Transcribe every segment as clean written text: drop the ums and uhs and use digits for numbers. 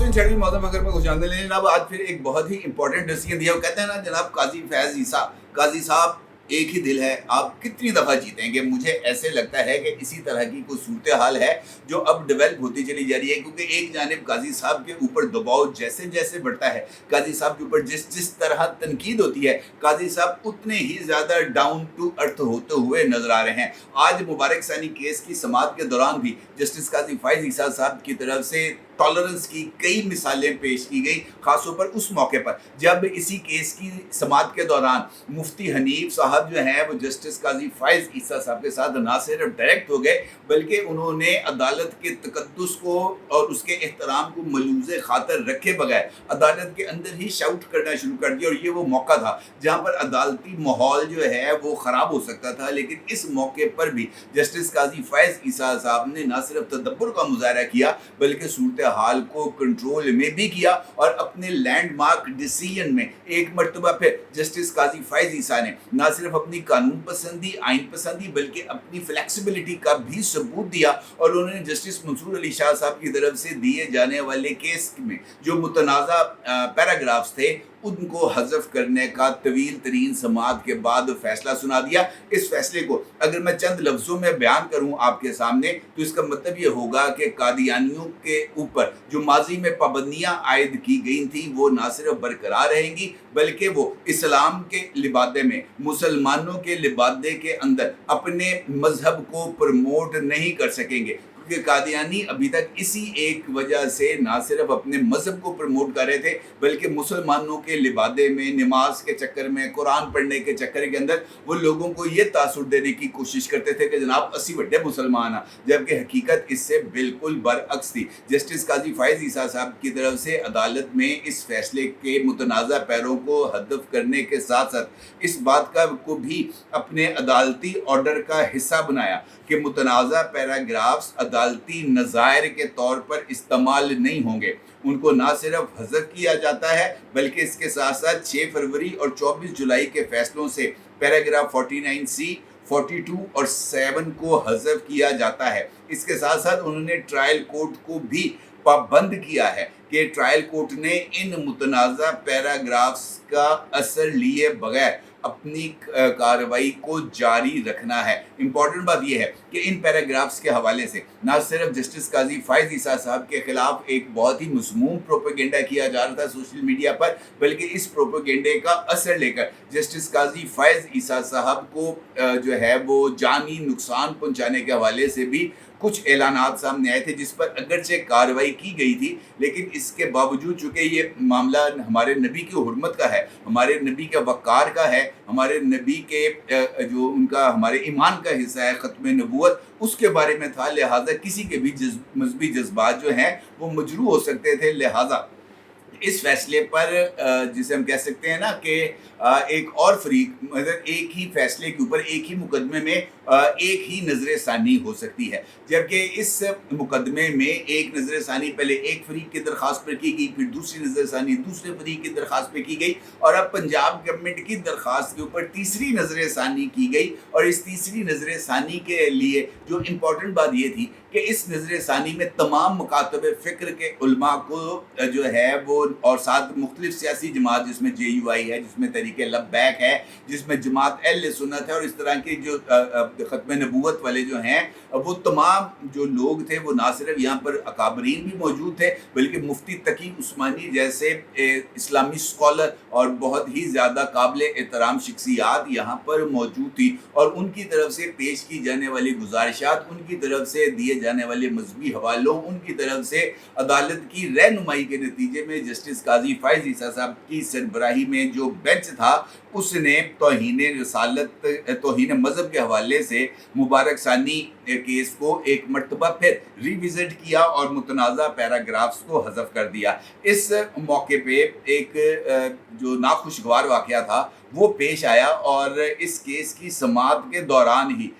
नाज़रीन छठी मौसम अगर मैं खुशामदीद लें जनाब, आज फिर एक बहुत ही इंपॉर्टेंट डिसीजन दिया। वो कहते हैं ना जनाब, काजी फैज़ ईसा, काजी साहब एक ही दिल है, आप कितनी दफ़ा जीतेंगे। मुझे ऐसे लगता है कि इसी तरह की कोई सूरत हाल है जो अब डेवलप होती चली जा रही है, क्योंकि एक जानिब काजी साहब के ऊपर दबाव जैसे जैसे बढ़ता है, काजी साहब के ऊपर जिस जिस तरह तनकीद होती है, काजी साहब उतने ही ज़्यादा डाउन टू अर्थ होते हुए नजर आ रहे हैं। आज मुबारक सानी केस की समाअत के दौरान भी जस्टिस काजी फैज़ ईसा साहब की तरफ से टॉलरेंस की कई मिसालें पेश की गई, खासतौर पर उस मौके पर जब इसी केस की समाअत के दौरान मुफ्ती हनीफ साहब जो हैं वो जस्टिस काजी फैज़ ईसा साहब के साथ ना सिर्फ डायरेक्ट हो गए, बल्कि उन्होंने अदालत के तकद्दुस को और उसके एहतराम को मलूज़े खातर रखे बगैर अदालत के अंदर ही शाउट करना शुरू कर दिया। और ये वो मौका था जहाँ पर अदालती माहौल जो है वो ख़राब हो सकता था, लेकिन इस मौके पर भी जस्टिस काजी फैज़ ईसा साहब ने ना सिर्फ तदब्बुर का मुज़ाहरा किया, बल्कि सूरत हाल को कंट्रोल में भी किया। और अपने लैंडमार्क डिसीजन में एक मरतबा फिर जस्टिस काजी फैज़ ईसा ने ना सिर्फ अपनी कानून पसंदी, आइन पसंदी, बल्कि अपनी फ्लेक्सिबिलिटी का भी सबूत दिया। और उन्होंने जस्टिस मंसूर अली शाह साहब की तरफ से दिए जाने वाले केस में जो मुतनाज़ा पैराग्राफ्स थे उनको हज़फ करने का तवील तरीन समाअत के बाद फैसला सुना दिया। इस फैसले को अगर मैं चंद लफ्ज़ों में बयान करूं आपके सामने, तो इसका मतलब ये होगा कि कादियानियों के ऊपर जो माजी में पाबंदियां आयद की गई थी वो ना सिर्फ बरकरार रहेंगी, बल्कि वो इस्लाम के लिबादे में, मुसलमानों के लिबादे के अंदर अपने मजहब को प्रमोट नहीं कर सकेंगे। क्योंकि कादियानी अभी तक इसी एक वजह से ना सिर्फ अपने मज़हब को प्रमोट कर रहे थे, बल्कि मुसलमानों के लिबादे में, नमाज के चक्कर में, कुरान पढ़ने के चक्कर के अंदर वो लोगों को ये तासुर देने की कोशिश करते थे कि जनाब असी बड़े मुसलमान हैं, जबकि हकीकत इससे बिल्कुल बरअक्स थी। जस्टिस काजी फैज़ ईसा साहब की तरफ से अदालत में इस फैसले के मुतनाज़ा पैरों को हदफ करने के साथ साथ इस बात का को भी अपने अदालती ऑर्डर का हिस्सा बनाया कि मुतनाज़ा पैराग्राफ्स अदालती नज़ायर के तौर पर इस्तेमाल नहीं होंगे। उनको ना सिर्फ हज़फ किया जाता है, बल्कि इसके साथ साथ 6 फरवरी और 24 जुलाई के फैसलों से पैराग्राफ 49C, 42 और 7 को हज़फ किया जाता है। इसके साथ साथ उन्होंने ट्रायल कोर्ट को भी पाबंद किया है कि ट्रायल कोर्ट ने इन मुतनाज़ा पैराग्राफ्स का असर लिए बगैर अपनी कार्रवाई को जारी रखना है। इम्पॉर्टेंट बात यह है कि इन पैराग्राफ्स के हवाले से ना सिर्फ जस्टिस काजी फैज़ ईसा साहब के खिलाफ एक बहुत ही मज़मूम प्रोपेगेंडा किया जा रहा था सोशल मीडिया पर, बल्कि इस प्रोपेगेंडे का असर लेकर जस्टिस काजी फैज़ ईसा साहब को जो है वो जानी नुकसान पहुँचाने के हवाले से भी कुछ ऐलानात सामने आए थे, जिस पर अगरचे कार्रवाई की गई थी, लेकिन इसके बावजूद चूँकि ये मामला हमारे नबी की हुर्मत का है, हमारे नबी के वक़ार का है, हमारे नबी के जो उनका हमारे ईमान का हिस्सा है, ख़त्म नबूवत, उसके बारे में था, लिहाजा किसी के भी मजहबी जज्बात जो हैं वो मजरूह हो सकते थे। लिहाजा इस फैसले पर जिसे हम कह सकते हैं ना कि एक और फरीक मतलब एक ही फैसले के ऊपर एक ही मुकदमे में एक ही नज़र सानी हो सकती है, जबकि इस मुकदमे में एक नज़र सानी पहले एक फरीक की दरख्वास्त पर की गई, फिर दूसरी नज़र सानी दूसरे फरीक की दरख्वास्त पर की गई, और अब पंजाब गवर्नमेंट की दरख्वास्त के ऊपर तीसरी नज़र सानी की गई। और इस तीसरी नज़र सानी के लिए जो इम्पोर्टेंट बात ये थी कि इस नज़र सानी में तमाम मुकातब फ़िक्र के उलमा को जो है वो, और साथ मुख्तलिफ सियासी जमात जिसमें JUI है, जिसमें तहरीक लब्बैक है, जिसमें जमात अहले सुन्नत है, और इस तरह के जो ख़त्म नबूवत वाले जो हैं वो तमाम जो लोग थे वो ना सिर्फ यहाँ पर अकाबरीन भी मौजूद थे, बल्कि मुफ्ती तकी उस्मानी जैसे इस्लामी स्कॉलर और बहुत ही ज़्यादा काबिल एहतराम शख्सियात यहाँ पर मौजूद थी। और उनकी तरफ से पेश की जाने वाली गुजारिशात, उनकी तरफ से दिए जाने वाले मजहबी हवालों, उनकी तरफ से अदालत की रहनुमाई के नतीजे में जस्टिस काजी फैज़ ईसा साहब की सरबराही में जो बेंच था उसने तौहीन रसालत, तौहीन मज़हब के हवाले से मुबारक सानी केस को एक मरतबा फिर रिविज़िट किया और मुतनाज़ा पैराग्राफ्स को हज़फ कर दिया। इस मौके पे एक जो नाखुशगवार वाक़या था वो पेश आया और इस केस की समाअत के दौरान ही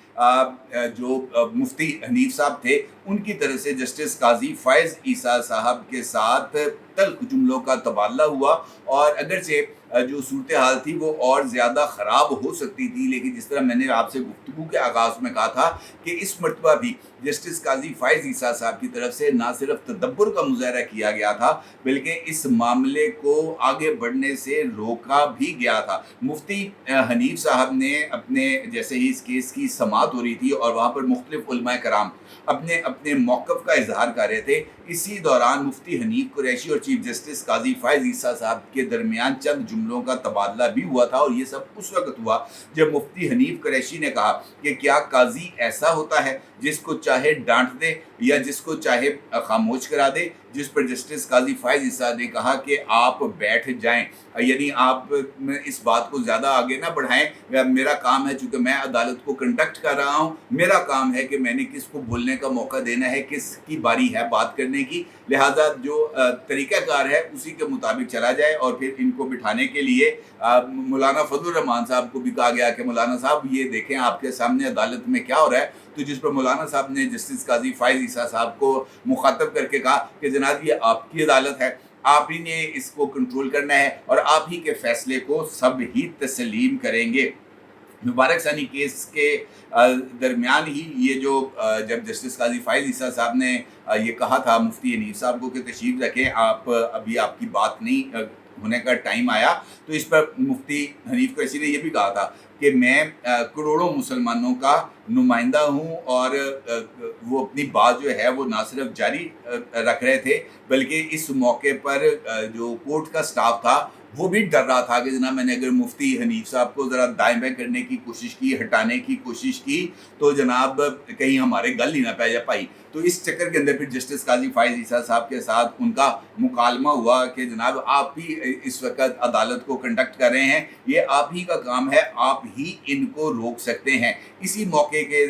जो मुफ्ती हनीफ साहब थे उनकी तरफ से जस्टिस काजी फ़ैज़ ईसा साहब के साथ तल्ख़ जुमलों का तबादला हुआ और अगरचे जो सूरत हाल थी वो और ज़्यादा ख़राब हो सकती थी, लेकिन जिस तरह मैंने आपसे गुफ्तगू के आगाज़ में कहा था कि इस मरतबा भी जस्टिस काजी फ़ैज़ ईसा साहब की तरफ से ना सिर्फ तदब्बुर का मुज़ाहरा किया गया था बल्कि इस मामले को आगे बढ़ने से रोका भी गया था। मुफ्ती हनीफ साहब ने अपने जैसे ही इस केस की समाअत हो रही थी और वहाँ पर मुख्तलिफ उलमाए कराम अपने अपने मौक़िफ़ का इजहार कर रहे थे, इसी दौरान मुफ्ती हनीफ कुरैशी और चीफ जस्टिस काजी फ़ैज़ ईसा साहब के दरमियान चंद जुमलों का तबादला भी हुआ था और ये सब उस वक्त हुआ जब मुफ्ती हनीफ कुरैशी ने कहा कि क्या काजी ऐसा होता है जिसको चाहे डांट दे या जिसको चाहे खामोश करा दे, जिस पर जस्टिस काजी फ़ैज़ ईसा ने कहा कि आप बैठ जाएं, यानी आप इस बात को ज़्यादा आगे ना बढ़ाएं, मेरा काम है, चूँकि मैं अदालत को कंडक्ट कर रहा हूँ, मेरा काम है कि मैंने किसको बोलने का मौका देना है, किसकी बारी है बात करने की, लिहाजा जो तरीक़ाकार है उसी के मुताबिक चला जाए। और फिर इनको बिठाने के लिए मौलाना फजलुर रहमान साहब को भी कहा गया कि मौलाना साहब ये देखें आपके सामने अदालत में क्या हो रहा है, तो जिस पर मौलाना साहब ने जस्टिस काजी फ़ैज़ ईसा साहब को मुखातब करके कहा कि जनाब ये आपकी अदालत है, आप ही ने इसको कंट्रोल करना है और आप ही के फैसले को सब ही तस्लीम करेंगे। मुबारक सानी केस के दरमियान ही ये जो जब जस्टिस काजी फ़ैज़ ईसा साहब ने ये कहा था मुफ्ती हनीफ साहब को कि तशरीफ़ रखें, आप अभी आपकी बात नहीं होने का टाइम आया, तो इस पर मुफ्ती हनीफ कुरैशी ने यह भी कहा था कि मैं करोड़ों मुसलमानों का नुमाइंदा हूँ और वो अपनी बात जो है वो ना सिर्फ जारी रख रहे थे बल्कि इस मौके पर जो कोर्ट का स्टाफ था वो भी डर रहा था कि जनाब मैंने अगर मुफ्ती हनीफ साहब को ज़रा दाएं बाएं करने की कोशिश की, हटाने की कोशिश की, तो जनाब कहीं हमारे गल ही ना पै जा पाई। तो इस चक्कर के अंदर फिर जस्टिस काजी फ़ैज़ ईसा साहब के साथ उनका मुकालमा हुआ कि जनाब आप ही इस वक्त अदालत को कंडक्ट कर रहे हैं, ये आप ही का काम है, आप ही इनको रोक सकते हैं। इसी मौके के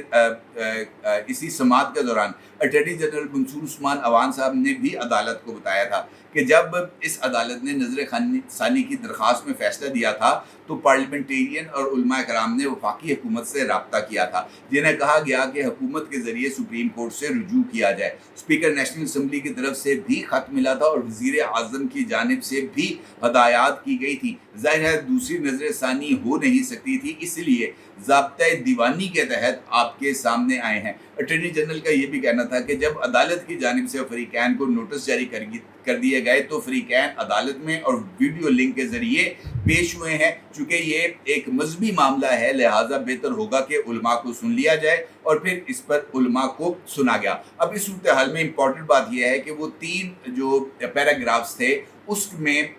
इसी समाअत के दौरान अटॉर्नी जनरल मंसूर उस्मान अवान साहब ने भी अदालत को बताया था कि जब इस अदालत ने नज़र सानी की दरख्वास्त में फ़ैसला दिया था तो पार्लियामेंटेरियन और उलमाए कराम ने वफाकी हुकूमत से रब्ता किया था, जिन्हें कहा गया कि हुकूमत के ज़रिए सुप्रीम कोर्ट से रुजू किया जाए। स्पीकर नेशनल असम्बली की तरफ से भी ख़त मिला था और वज़ीर आज़म की जानिब से भी हदायत की गई थी। ज़ाहिर है दूसरी नज़र सानी हो नहीं सकती थी, इसलिए ज़ाब्ता दीवानी के तहत आपके सामने आए हैं। अटॉर्नी जनरल का ये भी कहना था कि जब अदालत की जानिब से फ़रीक़ैन को नोटिस जारी कर दिए गए तो फ़रीक़ैन अदालत में और वीडियो लिंक के ज़रिए पेश हुए हैं। चूँकि ये एक मजहबी मामला है लिहाजा बेहतर होगा कि उलमा को सुन लिया जाए और फिर इस पर उलमा को सुना गया। अब इस सूरत हाल में इम्पॉर्टेंट बात यह है कि वो 3 जो पैराग्राफ्स थे उसमें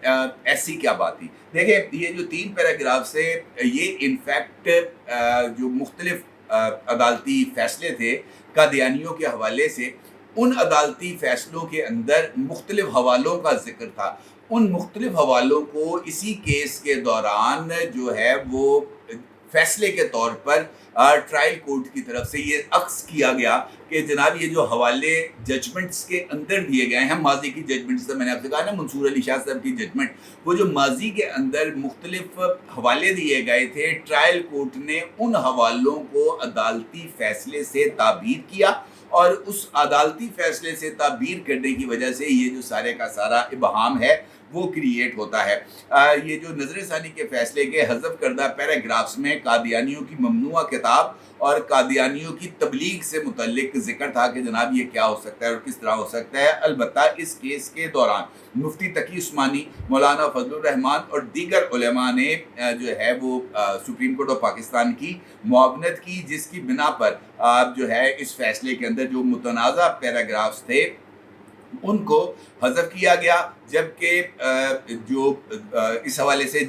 ऐसी क्या बात थी। देखिए ये जो 3 पैराग्राफ्स थे ये इनफैक्ट जो मुख्तलिफ अदालती फ़ैसले थे कादियानियों के हवाले से, उन अदालती फ़ैसलों के अंदर मुख्तलिफ हवालों का ज़िक्र था। उन मुख्तलिफ हवालों को इसी केस के दौरान जो है वो फ़ैसले के तौर पर ट्रायल कोर्ट की तरफ से ये अक्स किया गया कि जनाब ये जो हवाले जजमेंट्स के अंदर दिए गए हैं, माजी की जजमेंट्स, मैंने आपसे कहा ना मंसूर अली शाह साहब की जजमेंट, वो जो माजी के अंदर मुख्तलिफ हवाले दिए गए थे, ट्रायल कोर्ट ने उन हवालों को अदालती फ़ैसले से ताबीर किया और उस अदालती फ़ैसले से ताबीर करने की वजह से ये जो सारे का सारा इबहाम है वो क्रिएट होता है। ये जो नज़र सानी के फ़ैसले के हज़फ करदा पैराग्राफ्स में कादियानियों की ममनुआ किताब और कादियानियों की तबलीग से मुतल्लिक ज़िक्र था कि जनाब ये क्या हो सकता है और किस तरह हो सकता है। अलबत्ता इस केस के दौरान मुफ्ती तकी उस्मानी, मौलाना फजलुर रहमान और दीगर उलमा ने जो है वो सुप्रीम कोर्ट ऑफ पाकिस्तान की मुआवनत की, जिसकी बिना पर जो है इस फ़ैसले के अंदर जो मुतनाज़ा पैराग्राफ्स थे उनको हज़फ किया गया, जबकि जो इस हवाले से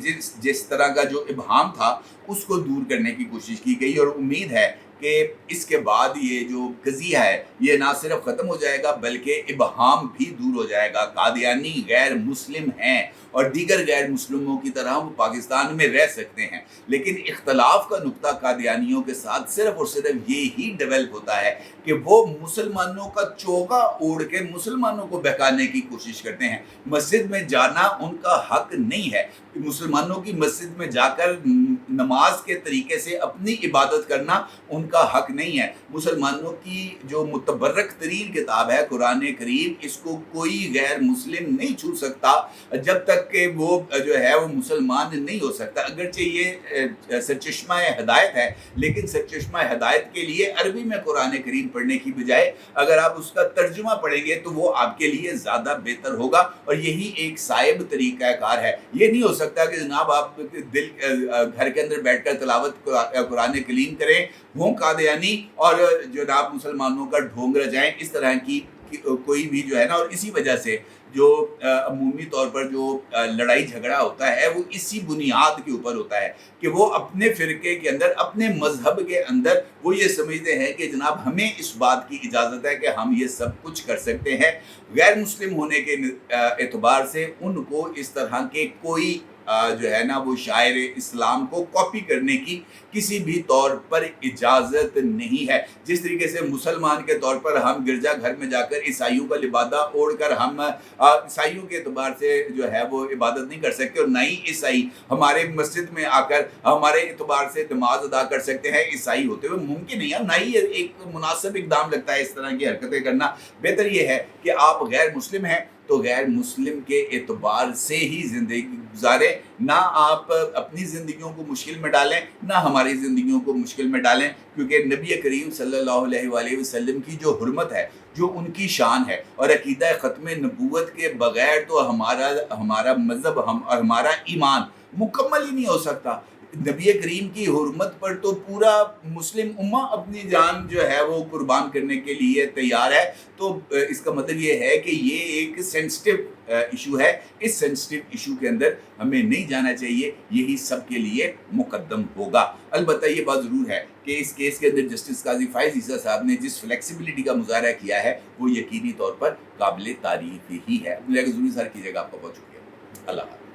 जिस तरह का जो इबहाम था उसको दूर करने की कोशिश की गई और उम्मीद है कि इसके बाद ये जो कज़िया है ये ना सिर्फ ख़त्म हो जाएगा बल्कि इबहाम भी दूर हो जाएगा। कादियानी गैर मुस्लिम हैं और दीगर गैर मुस्लिमों की तरह वो पाकिस्तान में रह सकते हैं, लेकिन इख्तलाफ का नुक्ता कादियानियों के साथ सिर्फ और सिर्फ ये ही डेवलप होता है कि वो मुसलमानों का चोगा ओढ़ के मुसलमानों को बहकाने की कोशिश करते हैं। मस्जिद में जाना उनका हक नहीं है, मुसलमानों की मस्जिद में जाकर नमाज के तरीके से अपनी इबादत करना उनका हक नहीं है। मुसलमानों की जो मुतबर्रक तरीन किताब है कुरान करीम, इसको कोई गैर मुस्लिम नहीं छू सकता जब तक कि वो जो है वो मुसलमान नहीं हो सकता। अगरचे ये सरचश्मा हिदायत है, लेकिन सरचश्मा हिदायत के लिए अरबी में कुरान करीम पढ़ने की बजाय अगर आप उसका तर्जुमा पढ़ेंगे तो वो आपके लिए ज़्यादा बेहतर होगा, और यही एक साइब तरीक़ाकार है। ये नहीं हो सकता कि जनाब आप दिल घर के अंदर बैठकर तिलावत कुरान करीम करें, हों कादियानी, और जनाब मुसलमानों का ढोंग रचाएं, इस तरह की कोई भी जो है ना। और इसी वजह से जो अमूमी तौर पर जो लड़ाई झगड़ा होता है वो इसी बुनियाद के ऊपर होता है कि वो अपने फ़िरके के अंदर, अपने मजहब के अंदर वो ये समझते हैं कि जनाब हमें इस बात की इजाज़त है कि हम ये सब कुछ कर सकते हैं। गैर मुस्लिम होने के एतबार से उनको इस तरह के कोई जो है ना वो शायर इस्लाम को कॉपी करने की किसी भी तौर पर इजाज़त नहीं है। जिस तरीके से मुसलमान के तौर पर हम गिरजा घर में जाकर ईसाइयों का लिबादा ओढ़ कर हम ईसाइयों के एतबार से जो है वो इबादत नहीं कर सकते, और ना ही ईसाई हमारे मस्जिद में आकर हमारे एतबार से नमाज अदा कर सकते हैं ईसाई होते हुए, मुमकिन नहीं है। ना ही एक मुनासिब इक़दाम लगता है इस तरह की हरकतें करना। बेहतर ये है कि आप गैर मुस्लिम हैं तो गैर मुस्लिम के एतबार से ही ज़िंदगी गुजारें, ना आप अपनी ज़िंदगियों को मुश्किल में डालें, ना हमारी ज़िंदगियों को मुश्किल में डालें, क्योंकि नबी करीम सल्लल्लाहु अलैहि वसल्लम की जो हुर्मत है, जो उनकी शान है, और अकीदा ख़त्म नबूवत के बग़ैर तो हमारा मज़हब हमारा ईमान मुकम्मल ही नहीं हो सकता। नबी करीम की हुर्मत पर तो पूरा मुस्लिम उम्मा अपनी जान जो है वो कुर्बान करने के लिए तैयार है। तो इसका मतलब ये है कि ये एक सेंसिटिव इशू है। इस सेंसिटिव इशू के अंदर हमें नहीं जाना चाहिए, यही सब के लिए मुकद्दम होगा। अलबत्ता ये बात ज़रूर है कि इस केस के अंदर जस्टिस काजी फ़ाइज़ ईसा साहब ने जिस फ्लेक्सिबिलिटी का मुज़ाहरा किया है वो यकीनी तौर पर काबिल तारीफ़ ही है। अपनी ज़रूर सर कीजिएगा। आपका बहुत शुक्रिया। अल्लाह।